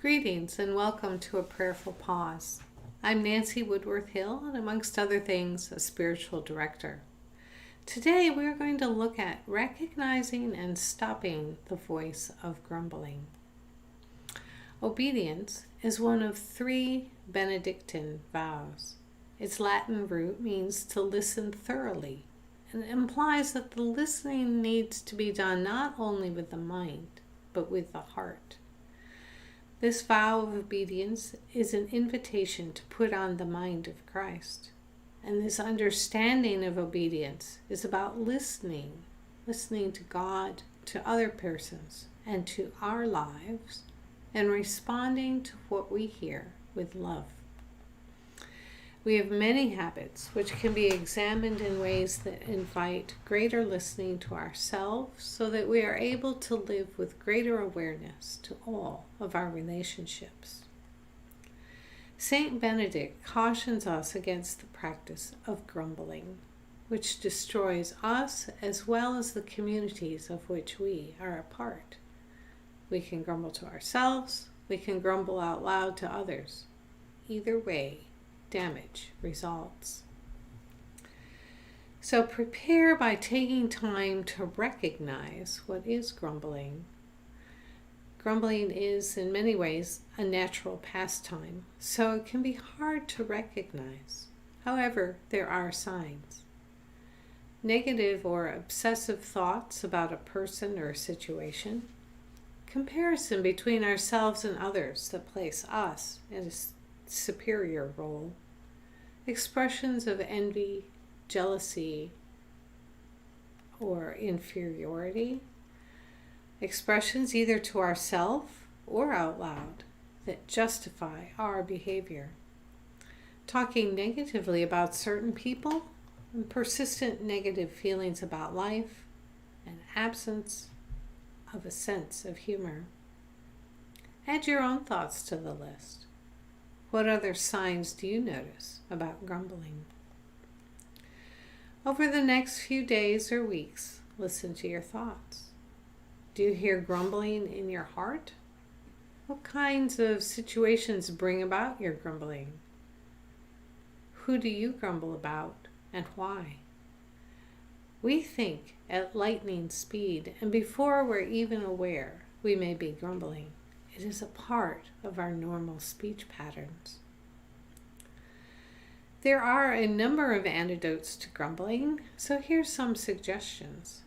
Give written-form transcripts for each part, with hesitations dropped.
Greetings and welcome to a Prayerful Pause. I'm Nancy Woodworth-Hill and amongst other things, a spiritual director. Today we're going to look at recognizing and stopping the voice of grumbling. Obedience is one of 3 Benedictine vows. Its Latin root means to listen thoroughly and implies that the listening needs to be done not only with the mind, but with the heart. This vow of obedience is an invitation to put on the mind of Christ. And this understanding of obedience is about listening to God, to other persons, and to our lives, and responding to what we hear with love. We have many habits which can be examined in ways that invite greater listening to ourselves so that we are able to live with greater awareness to all of our relationships. Saint Benedict cautions us against the practice of grumbling, which destroys us as well as the communities of which we are a part. We can grumble to ourselves, we can grumble out loud to others. Either way, damage results. So prepare by taking time to recognize what is grumbling. Grumbling is in many ways a natural pastime, so it can be hard to recognize. However, there are signs. Negative or obsessive thoughts about a person or a situation. Comparison between ourselves and others that place us in a superior role. Expressions of envy, jealousy, or inferiority. Expressions either to ourselves or out loud that justify our behavior. Talking negatively about certain people, and persistent negative feelings about life, and absence of a sense of humor. Add your own thoughts to the list. What other signs do you notice about grumbling? Over the next few days or weeks, listen to your thoughts. Do you hear grumbling in your heart? What kinds of situations bring about your grumbling? Who do you grumble about and why? We think at lightning speed, and before we're even aware, we may be grumbling. It is a part of our normal speech patterns. There are a number of antidotes to grumbling, so here's some suggestions.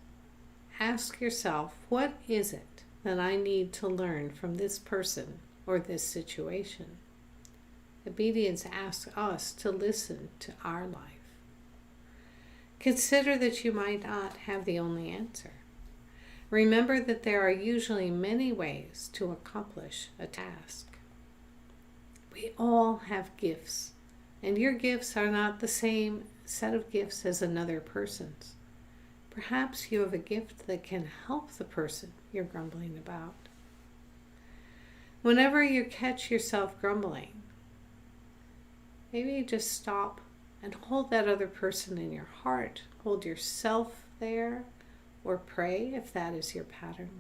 Ask yourself, what is it that I need to learn from this person or this situation? Obedience asks us to listen to our life. Consider that you might not have the only answer. Remember that there are usually many ways to accomplish a task. We all have gifts, and your gifts are not the same set of gifts as another person's. Perhaps you have a gift that can help the person you're grumbling about. Whenever you catch yourself grumbling, maybe just stop and hold that other person in your heart. Hold yourself there. Or pray if that is your pattern.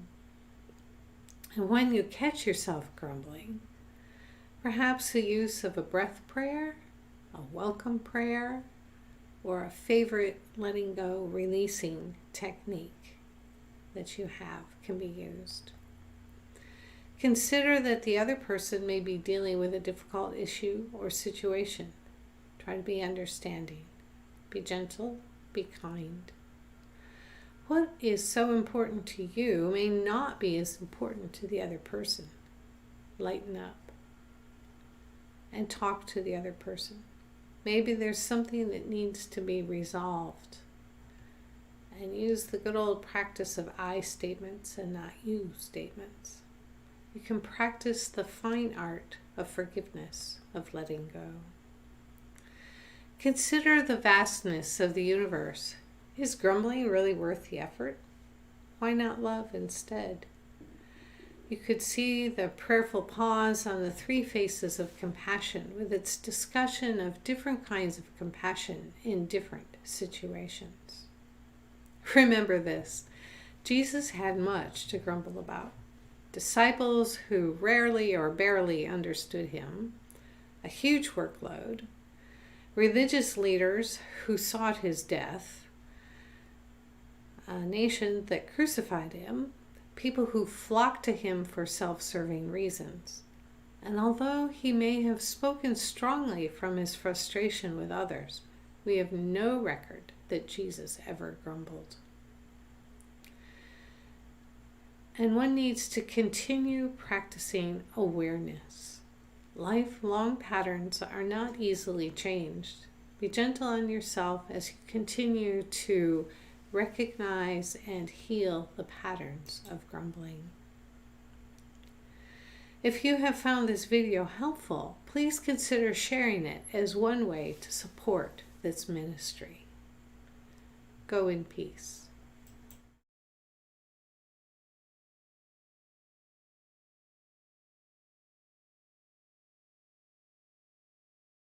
And when you catch yourself grumbling, perhaps the use of a breath prayer, a welcome prayer, or a favorite letting go, releasing technique that you have can be used. Consider that the other person may be dealing with a difficult issue or situation. Try to be understanding. Be gentle, be kind. What is so important to you may not be as important to the other person. Lighten up and talk to the other person. Maybe there's something that needs to be resolved. And use the good old practice of I statements and not you statements. You can practice the fine art of forgiveness, of letting go. Consider the vastness of the universe. Is grumbling really worth the effort? Why not love instead? You could see the prayerful pause on the 3 faces of compassion with its discussion of different kinds of compassion in different situations. Remember this, Jesus had much to grumble about. disciples who rarely or barely understood him, a huge workload, religious leaders who sought his death, a nation that crucified him, people who flocked to him for self-serving reasons. And although he may have spoken strongly from his frustration with others, we have no record that Jesus ever grumbled. And one needs to continue practicing awareness. Lifelong patterns are not easily changed. Be gentle on yourself as you continue to recognize and heal the patterns of grumbling. If you have found this video helpful, please consider sharing it as one way to support this ministry. Go in peace.